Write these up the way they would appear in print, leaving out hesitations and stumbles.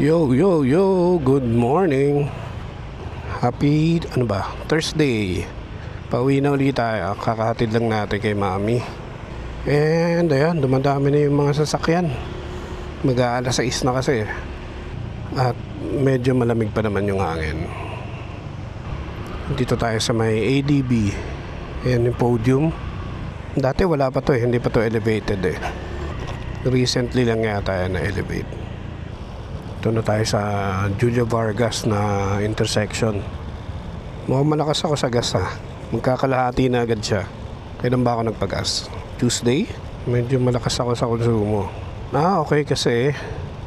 Yo, yo, yo, good morning. Happy, Thursday. Pauwi na ulit tayo. Kakahatid lang natin kay mami. And ayan, dumadami na yung mga sasakyan. Mag-aalas 6 na kasi. At medyo malamig pa naman yung hangin. Dito tayo sa may ADB. Ayan yung podium. Dati wala pa to hindi pa to elevated Recently lang yata yan na-elevate. Ito na tayo sa Julia Vargas na intersection. Mukhang malakas ako sa gas Magkakalahati na agad siya. Kailan ba ako nagpagas? Tuesday? Medyo malakas ako sa konsumo. Okay kasi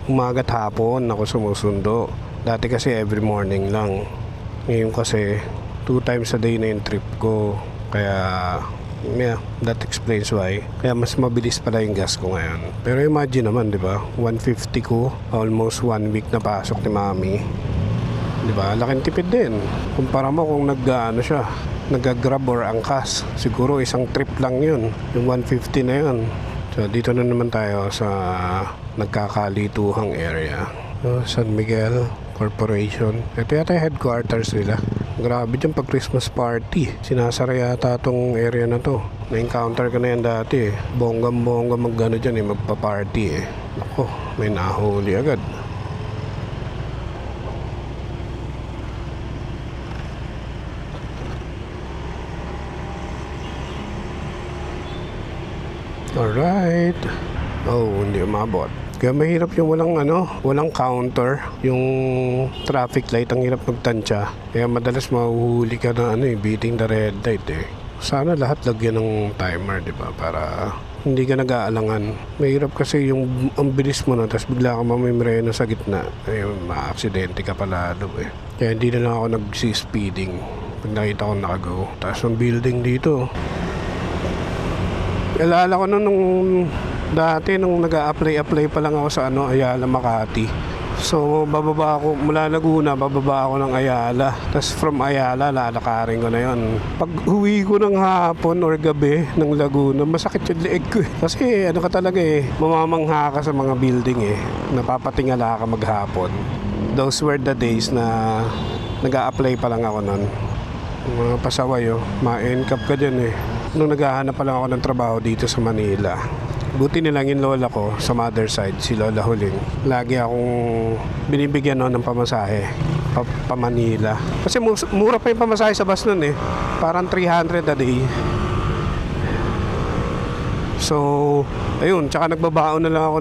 umaga't hapon ako sumusundo. Dati kasi every morning lang. Ngayon kasi 2 times a day na yung trip ko. Kaya yeah, that explains why. Kaya mas mabilis pala yung gas ko ngayon. Pero imagine naman, di ba? 150 ko, almost 1 week na pasok ni mami. Di ba? Laking tipid din. Kumpara mo kung nag-grab or angkas. Siguro isang trip lang yun. Yung 150 na yun. So, dito na naman tayo sa nagkakalituhang area. San Miguel Corporation. Ito yata yung headquarters nila. Grabe dyan pag Christmas party. Sinasara yata tong area na to. Na-encounter ko na yan dati Bonggang-bongga mag-gano dyan magpa-party Ako, may nahuli agad. Alright. Hindi umabot. Kaya mahirap yung walang counter, yung traffic light, ang hirap magtansya. Kaya madalas mahuhuli ka na beating the red light Sana lahat lagyan ng timer, di ba? Para hindi ka nag-aalangan. Mahirap kasi yung ang bilis mo na, tapos bigla ka mamimreno sa gitna. Ma-aksidente ka palalo Kaya hindi na lang ako nag-speeding pag nakita ko nakago. Tapos ang building dito. Alala ko nung dati nung nag-a-apply pa lang ako sa Ayala, Makati. So bababa ako mula Laguna, bababa ako ng Ayala. Tapos from Ayala lalakarin ko na yon. Pag uwi ko ng hapon or gabi ng Laguna, masakit yung leeg ko Kasi ka talaga mamamangha ka sa mga building Napapatingala ka maghapon. Those were the days na nag-a-apply pa lang ako nun. Mga pasaway ma-encap ka dyan Nung naghahanap pa lang ako ng trabaho dito sa Manila. Buti nilang yung lola ko sa mother side, si Lola Huling. Lagi akong binibigyan ng pamasahe pa Manila. Kasi mura pa yung pamasahe sa bus nun Parang 300 a day. So, ayun, tsaka nagbabaon na lang ako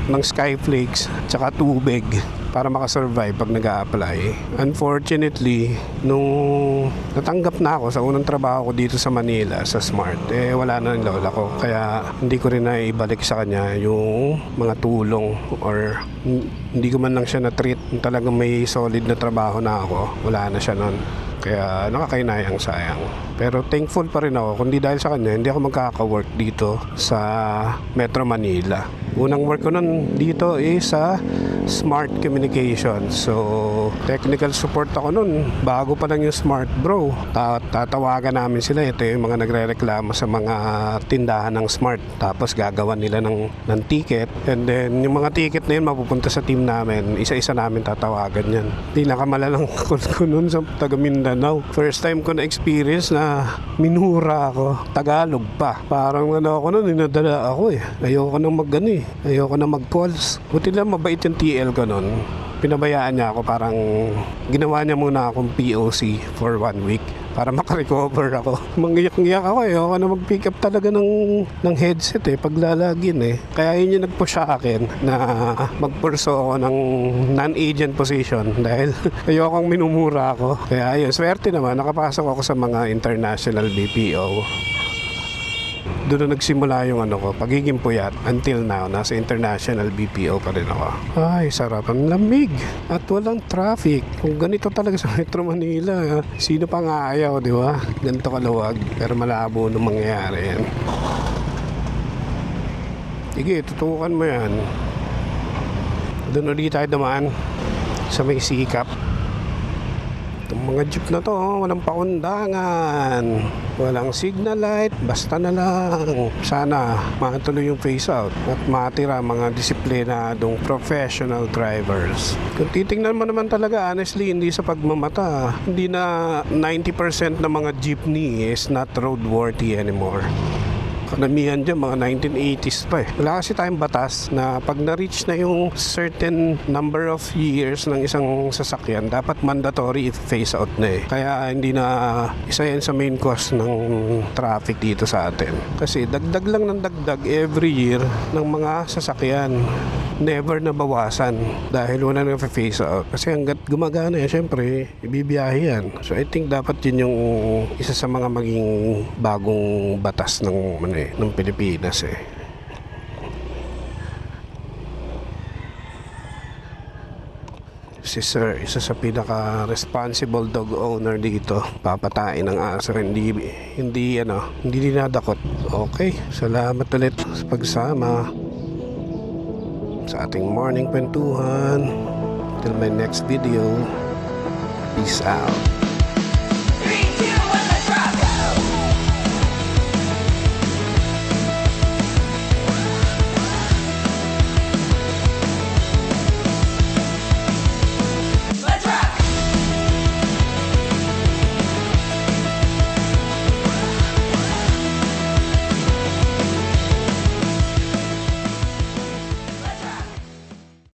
ng Skyflakes, tsaka tubig para makasurvive pag nag-a-apply. Unfortunately, nung natanggap na ako sa unang trabaho ko dito sa Manila, sa Smart, wala na yung lola ko. Kaya hindi ko rin na ibalik sa kanya yung mga tulong or hindi ko man lang siya na-treat. Talagang may solid na trabaho na ako. Wala na siya nun. Kaya nakakainayang sayang. Pero thankful pa rin ako. Kundi dahil sa kanya, hindi ako magkaka-work dito sa Metro Manila. Unang work ko nun dito sa Smart Communications. So, technical support ako nun. Bago pa lang yung Smart Bro. Tatawagan namin sila. Ito yung mga nagre-reklamo sa mga tindahan ng Smart. Tapos gagawan nila ng ticket. And then, yung mga ticket na yun mapupunta sa team namin. Isa-isa namin tatawagan yan. Pinakamalalang call ko nun sa taga Mindanao. First time ko na experience na minura ako. Tagalog pa. Parang ako nun, ninadala ako Ayoko nang Ayoko na mag-calls. Buti lang mabait yung TL ko nun. Pinabayaan niya ako, parang ginawa niya muna akong POC for 1 week para makarecover ako. Manggiyak-ngiyak ako Ayoko na mag-pick up talaga ng headset pag lalagin Kaya yun yung nag-push sa akin na mag-purso ako ng non-agent position dahil ayokong minumura ako. Kaya ayun, swerte naman, nakapasok ako sa mga international BPO. Doon na nagsimula yung pagiging puyat. Until now, nasa international BPO pa rin ako. Ay, sarap. Ang lamig. At walang traffic. Kung ganito talaga sa Metro Manila, sino pa nga ayaw, di ba? Ganito kaluwag. Pero malabo nung mangyayari yan. Sige, tutukan mo yan. Doon ulit tayo dumaan sa may sikap. Itong mga jeep na to, walang pakundangan, walang signal light, basta na lang. Sana matuloy yung phase out at matira mga disiplinadong professional drivers. Kung titingnan mo naman talaga, honestly, hindi sa pagmamata, hindi na 90% ng mga jeepney is not roadworthy anymore. Karamihan dyan, mga 1980s pa eh. Wala kasi tayong batas na pag na-reach na yung certain number of years ng isang sasakyan, dapat mandatory i-phase out na eh. Kaya hindi na isa yan sa main cause ng traffic dito sa atin. Kasi dagdag lang ng dagdag every year ng mga sasakyan. Never na bawasan dahil wala na phase out. Kasi hanggat gumagana yan, syempre, ibibiyahe yan. So I think dapat yun yung isa sa mga maging bagong batas ng Pilipinas eh. Si Sir, isa sa pinaka-responsible dog owner dito. Papatain ng aso, hindi dinadakot. Okay, salamat ulit sa pagsama sa ating morning kwentuhan. Till my next video, peace out.